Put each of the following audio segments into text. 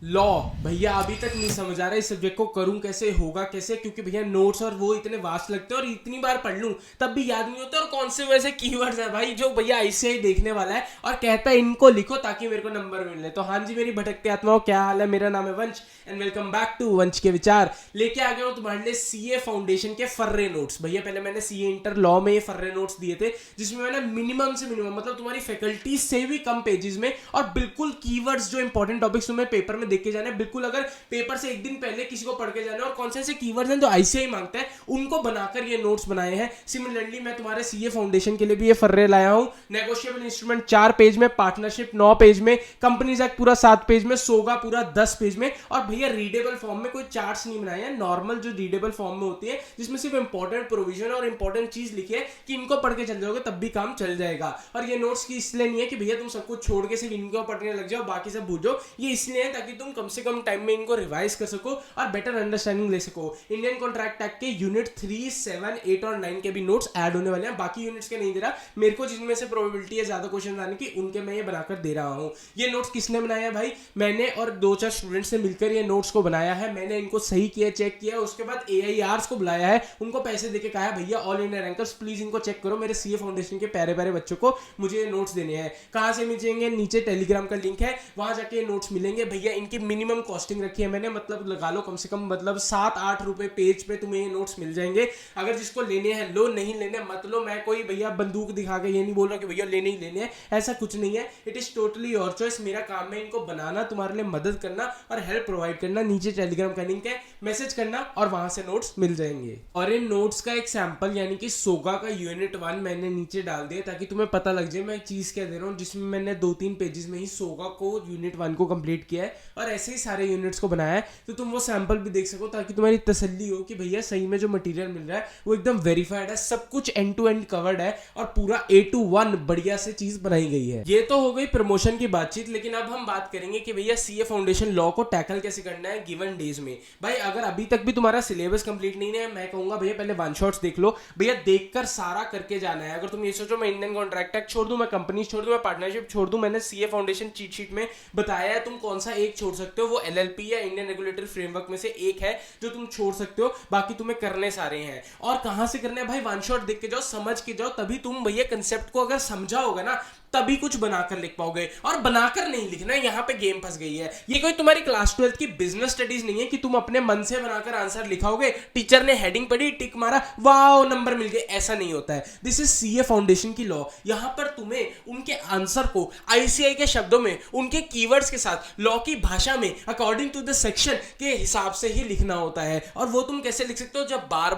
Law. भैया अभी तक नहीं समझ आ रहा इस सब्जेक्ट को करूं कैसे, होगा कैसे, क्योंकि भैया नोट्स और वो इतने वास्ट लगते हैं और इतनी बार पढ़ लूं तब भी याद नहीं होता। और कौन से वैसे कीवर्ड्स है भाई जो भैया ऐसे ही देखने वाला है और कहता है इनको लिखो ताकि मेरे को नंबर मिले। तो हाँ जी मेरी भटकते आत्माओं, क्या हाल है? मेरा नाम है वंश एंड वेलकम बैक टू वंश के विचार। लेके आ गया हूं तुम्हारे लिए सीए फाउंडेशन के फर्रे नोट्स। भैया पहले मैंने सीए इंटर लॉ में ये फर्रे नोट्स दिए थे जिसमें मैंने मिनिमम से मिनिमम मतलब तुम्हारी फैकल्टी से भी कम पेजेस में और बिल्कुल कीवर्ड्स जो इंपॉर्टेंट टॉपिक्स तुम्हें पेपर में देख के जाने, बिल्कुल अगर पेपर से एक दिन पहले किसी को पढ़ के जाना और कौन से कीवर्ड्स हैं जो आईसीआई मांगता है उनको बनाकर ये नोट्स बनाए हैं। सिमिलरली मैं तुम्हारे सीए फाउंडेशन के लिए भी ये फर्रे लाया हूं। नेगोशिएबल इंस्ट्रूमेंट 4 पेज में, पार्टनरशिप 9 पेज में, कंपनीज एक्ट पूरा 7 पेज में, सोगा पूरा 10 पेज में। और भैया रीडेबल फॉर्म में कोई चार्ट्स नहीं बनाए हैं, नॉर्मल जो रीडेबल फॉर्म में होती है जिसमें सिर्फ इंपॉर्टेंट प्रोविजन और इंपॉर्टेंट चीज लिखी है कि इनको पढ़ के चल जाओगे तब भी काम चल जाएगा। और ये नोट्स की इसलिए नहीं है कि भैया तुम सब कुछ छोड़ के सिर्फ इनको पढ़ने लग जाओ बाकी सब भूलो। ये इसलिए है ताकि तुम कम से कम टाइम में इनको रिवाइज कर सको और बेटर अंडरस्टैंडिंग ले सको। इंडियन कॉन्ट्रैक्ट एक्ट के यूनिट 3, 7, 8 और 9 के भी नोट्स ऐड होने वाले हैं। बाकी यूनिट्स के नहीं दे रहा, मेरे को जिनमें से प्रोबेबिलिटी है ज्यादा क्वेश्चन आने की उनके मैं ये बनाकर दे रहा हूं। ये नोट्स किसने बनाया है भाई? मैंने और 2-4 स्टूडेंट्स ने मिलकर ये नोट्स को बनाया है। मैंने इनको सही किया, चेक किया, उसके बाद एआईआरस को बुलाया है, उनको पैसे देके कहा है भैया ऑल इंडिया रैंकर्स प्लीज इनको चेक करो, मेरे सीए फाउंडेशन के प्यारे प्यारे बच्चों को मुझे ये नोट्स देने हैं। कहां से मिलेंगे? नीचे टेलीग्राम का लिंक है, वहां जाके ये नोट्स मिलेंगे। भैया इनकी मिनिमम कॉस्टिंग रखी है मैंने, मतलब लगा लो कम से कम मतलब 7-8 रुपए पेज पे तुम्हें ये नोट्स मिल जाएंगे। अगर जिसको लेने हैं लो, नहीं लेने मत लो। मैं कोई भैया बंदूक दिखा के ये नहीं बोल रहा कि भैया लेने ही लेने हैं, ऐसा कुछ नहीं है। It is totally your choice. मेरा काम है इनको बनाना, तुम्हारे लिए मदद करना और हेल्प प्रोवाइड करना। नीचे टेलीग्राम का लिंक है, मैसेज करना और वहां से नोट्स मिल जाएंगे। और इन नोट्स का एक सैंपल यानी कि सोगा का यूनिट 1 मैंने नीचे डाल दिया ताकि तुम्हें पता लग जाए मैं एक चीज क्या दे रहा हूँ, जिसमें मैंने 2-3 पेजेस में ही सोगा को यूनिट 1 को कंप्लीट किया है और ऐसे ही सारे यूनिट्स को बनाया है। तो तुम वो सैंपल भी देख सको ताकि तुम्हारी तसल्ली हो कि भैया सही में जो मटेरियल मिल रहा है वो एकदम वेरीफाइड है, सब कुछ एंड टू एंड कवर्ड है और पूरा A to 1 बढ़िया से चीज बनाई गई है। ये तो हो गई प्रमोशन की बातचीत, लेकिन अब हम बात करेंगे कि भैया सीए फाउंडेशन लॉ को टैकल कैसे करना है गिवन डेज में। भाई अगर अभी तक भी तुम्हारा सिलेबस कंप्लीट नहीं है, मैं कहूंगा भैया पहले वन शॉट्स देख लो। भैया देखकर सारा करके जाना है। अगर तुम ये सोचो मैं इंडियन कॉन्ट्रैक्ट एक्ट छोड़ दूं, मैं कंपनी छोड़ दूं, मैं पार्टनरशिप छोड़ दूं, मैंने सीए फाउंडेशन चीट शीट में बताया है तुम कौन सा एक छोड़ सकते हो। वो एलएलपी या इंडियन रेगुलेटरी फ्रेमवर्क में से एक है जो तुम छोड़ सकते हो, बाकी तुम्हें करने सारे हैं। और कहां से करने हैं भाई? वन शॉट देख के जाओ, समझ के जाओ, तभी तुम भैया कंसेप्ट को अगर समझा होगा ना तभी कुछ बनाकर लिख पाओगे। और बनाकर नहीं लिखना, यहाँ पे गेम फंस गई है। ये कोई तुम्हारी क्लास 12 की बिजनेस स्टडीज नहीं है कि तुम अपने मन से बनाकर आंसर लिखाओगे, टीचर ने हेडिंग पढ़ी, टिक मारा, वाओ नंबर मिल गए, ऐसा नहीं होता है। दिस इज सीए फाउंडेशन की लॉ। यहाँ पर तुम्हें उनके आंसर को आईसीआई के शब्दों में, उनके कीवर्ड्स के साथ, लॉ की भाषा में, अकॉर्डिंग टू द सेक्शन के हिसाब से ही लिखना होता है। और वो तुम कैसे लिख सकते हो? जब बार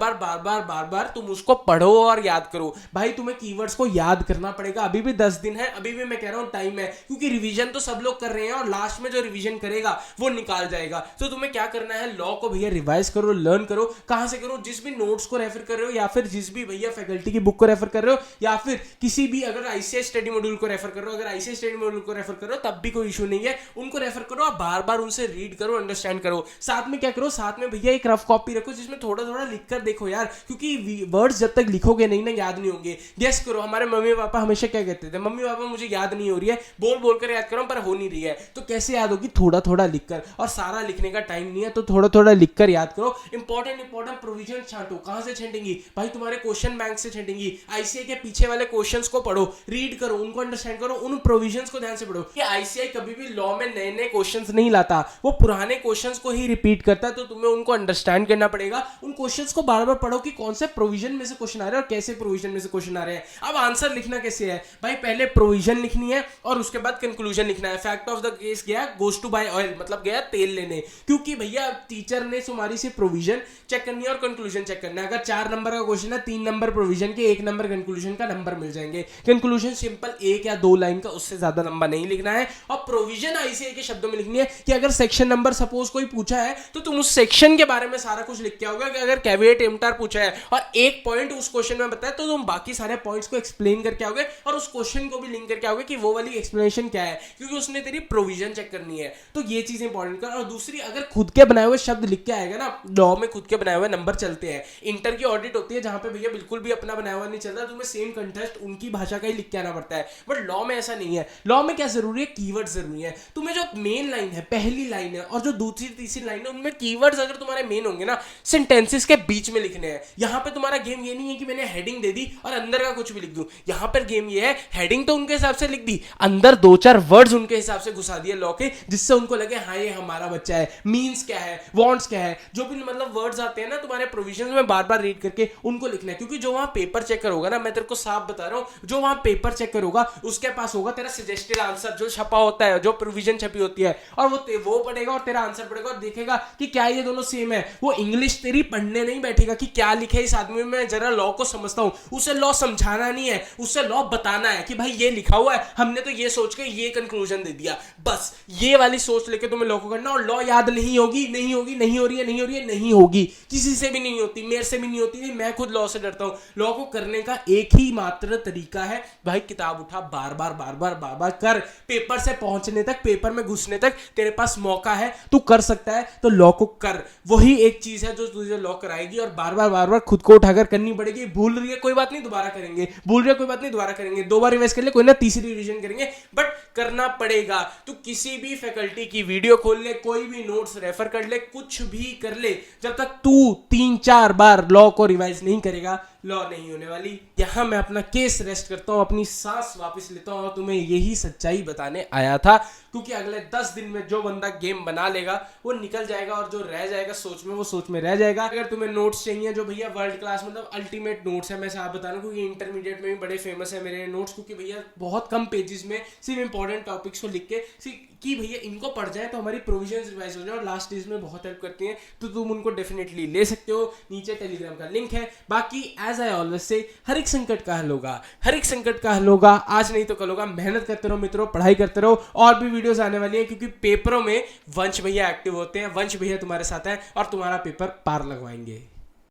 बार तुम उसको पढ़ो और याद करो। भाई तुम्हें कीवर्ड्स को याद करना पड़ेगा। अभी भी 10 दिन है, अभी भी मैं कह रहा हूं टाइम है, क्योंकि रिवीजन तो सब लोग कर रहे हैं और लास्ट में जो रिवीजन करेगा वो निकाल जाएगा। तो तुम्हें क्या करना है? लॉ को भैया रिवाइज करो, लर्न करो। कहां से करो? जिस भी नोट्स को रेफर कर रहे हो या फिर जिस भी भैया फैकल्टी की बुक को रेफर कर रहे हो या फिर किसी भी अगर आईसीआई स्टडी मॉड्यूल को रेफर कर रहे हो, अगर आईसीआई स्टडी मॉड्यूल को रेफर कर रहे हो तब भी कोई इशू नहीं है, उनको रेफर करो और बार बार उनसे रीड करो, अंडरस्टैंड करो। साथ में क्या करो? साथ में भैया एक रफ कॉपी रखो जिसमें थोड़ा थोड़ा लिखकर देखो यार, क्योंकि वर्ड्स जब तक लिखोगे नहीं ना याद नहीं होंगे। गेस करो हमारे मम्मी पापा हमेशा क्या कहते थे? मम्मी पापा मुझे याद नहीं हो रही है, बोल बोल कर याद करो पर हो नहीं रही है। तो कैसे याद होगी? थोड़ा थोड़ा लिखकर। और सारा लिखने का टाइम नहीं है तो थोड़ा थोड़ा लिखकर याद करो। इंपॉर्टेंट प्रोविजन छांटो। कहां से छांटेंगी भाई? तुम्हारे क्वेश्चन बैंक से छांटेंगी। आईसीआई के पीछे वाले क्वेश्चंस को पढ़ो, रीड करो, उनको अंडरस्टैंड करो, उन प्रोविजंस को ध्यान से पढ़ो। कि आईसीआई कभी भी लॉ में नए नए क्वेश्चंस नहीं लाता, वो पुराने क्वेश्चंस को ही रिपीट करता है। तो तुम्हें उनको अंडरस्टैंड करना पड़ेगा। उन क्वेश्चंस को बार बार पढ़ो कि कौन से प्रोविजन में से क्वेश्चन आ रहे हैं और कैसे प्रोविजन में से क्वेश्चन आ रहे हैं। अब आंसर लिखना कैसे है भाई? पहले प्रोविजन लिखनी है और उसके बाद कंक्लूजन लिखना है। फैक्ट ऑफ द केस गया गोस टू बाय ऑयल, मतलब गया तेल लेने, क्योंकि भैया टीचर ने तुम्हारी से प्रोविजन चेक करनी है और कंक्लूजन चेक करना है। अगर 4 नंबर का क्वेश्चन है, 3 नंबर प्रोविजन के, 1 नंबर कंक्लूजन का नंबर मिल जाएंगे। कंक्लूजन सिंपल 1 या 2 लाइन का, उससे ज्यादा लंबा नहीं लिखना है। और प्रोविजन आईसीआई के शब्दों में लिखनी है कि अगर सेक्शन नंबर सपोज कोई पूछा है तो तुम उस सेक्शन के बारे में सारा कुछ लिख के आओगे। अगर कैविएट एम्पटर पूछा है और एक पॉइंट उस क्वेश्चन में बताया तो तुम बाकी सारे पॉइंट्स को एक्सप्लेन करके आओगे और उस क्वेश्चन को भी लिंक करके आओगे कि वो वाली एक्सप्लेनेशन क्या है, क्योंकि उसने तेरी प्रोविजन चेक करनी है। तो ये चीज इंपॉर्टेंट कर। और दूसरी, अगर खुद के बनाए हुए शब्द लिख के आएगा ना, लॉ में खुद के बनाए हुए नंबर चलते हैं। इंटर की ऑडिट होती है जहां पे भैया बिल्कुल भी अपना बनाया हुआ नहीं चलता, तुम्हें सेम कंटेस्ट उनकी भाषा का ही लिख के आना पड़ता है। बट लॉ में ऐसा नहीं है। लॉ में क्या जरूरी है, कीवर्ड जरूरी है। तुम्हें जो मेन लाइन है, पहली लाइन है, और जो दूसरी तीसरी लाइन है, उनमें कीवर्ड्स अगर तुम्हारे मेन होंगे ना, सेंटेंसेस के बीच में लिखने हैं। यहां पे तुम्हारा गेम ये नहीं है कि मैंने हेडिंग दे दी और अंदर का कुछ भी लिख दूं। यहां पर गेम ये है, हेडिंग तो उनके हिसाब से लिख दी, अंदर दो चार वर्ड्स उनके हिसाब से घुसा दिए लॉ के, जिससे उनको लगे हाँ ये हमारा बच्चा है। मीन्स क्या है, वांट्स क्या है, जो भी मतलब वर्ड्स आते हैं ना तुम्हारे प्रोविजन में, बार बार रीड करके उनको लिखना है। क्योंकि जो वहां पेपर चेकर होगा ना, मैं तेरे को साफ बता रहा हूं, जो वहां पेपर चेकर होगा उसके पास होगा तेरा सजेस्टेड आंसर जो छपा होता है, जो प्रोविजन छपी होती है, और वो पढ़ेगा और तेरा आंसर पढ़ेगा और देखेगा कि क्या ये दोनों सेम है। वो इंग्लिश तेरी पढ़ने नहीं बैठेगा कि क्या लिखे इस आदमी में, जरा लॉ को समझता हूं। उसे लॉ समझाना नहीं है, उसे लॉ बताना है कि भाई ये लिखा हुआ है, हमने तो ये सोच के ये कंक्लूजन दे दिया। बस ये वाली सोच लेके तुम्हें लॉ को करना। और लॉ याद नहीं होगी, नहीं होगी, नहीं हो रही है, नहीं हो रही है, नहीं होगी, किसी से भी नहीं होती, मेरे से भी नहीं होती। नहीं, मैं खुद लॉ से डरता हूं। लॉ को करने का एक ही मात्र तरीका है भाई, किताब उठा, बार बार बार बार बार बार कर। पेपर से पहुंचने तक, पेपर में घुसने तक तेरे पास मौका है, तू कर सकता है, तो लॉ को कर। वही एक चीज है जो तुझे लॉ कराएगी। और बार बार खुद को उठाकर करनी पड़ेगी। भूल रही है कोई बात नहीं, दोबारा करेंगे। भूल रही है कोई बात नहीं, दोबारा करेंगे। 2 बार रिवाइज कर ले, कोई ना तीसरी रिवीजन करेंगे, बट करना पड़ेगा। तू किसी भी फैकल्टी की वीडियो खोल ले, कोई भी नोट्स रेफर कर ले, कुछ भी कर ले, जब तक तू 3-4 बार लॉ को रिवाइज नहीं करेगा, लॉ नहीं होने वाली। यहां मैं अपना केस रेस्ट करता हूं, अपनी सांस वापस लेता हूं और तुम्हें यही सच्चाई बताने आया था। क्योंकि अगले 10 दिन में जो बंदा गेम बना लेगा वो निकल जाएगा, और जो रह जाएगा सोच में, वो सोच में रह जाएगा। अगर तुम्हें नोट्स चाहिए जो भैया वर्ल्ड क्लास, मतलब अल्टीमेट नोट्स है, मैं साफ बता रहा हूं, क्योंकि इंटरमीडिएट में भी बड़े फेमस है मेरे नोट्स। क्योंकि भैया बहुत कम पेजेस में सिर्फ इंपॉर्टेंट टॉपिक्स को लिख के कि भैया इनको पढ़ जाए तो हमारी प्रोविजंस रिवाइज हो जाए और लास्ट स्टेज में बहुत हेल्प करती हैं। तो तुम उनको डेफिनेटली ले सकते हो। नीचे टेलीग्राम का लिंक है। बाकी एज आई ऑलवेज से, हर एक संकट का हल होगा, हर एक संकट का हल होगा, आज नहीं तो कल होगा। मेहनत करते रहो मित्रों, पढ़ाई करते रहो। और भी वीडियोस आने वाली है, क्योंकि पेपरों में वंश भैया एक्टिव होते हैं। वंश भैया तुम्हारे साथ हैं और तुम्हारा पेपर पार लगवाएंगे।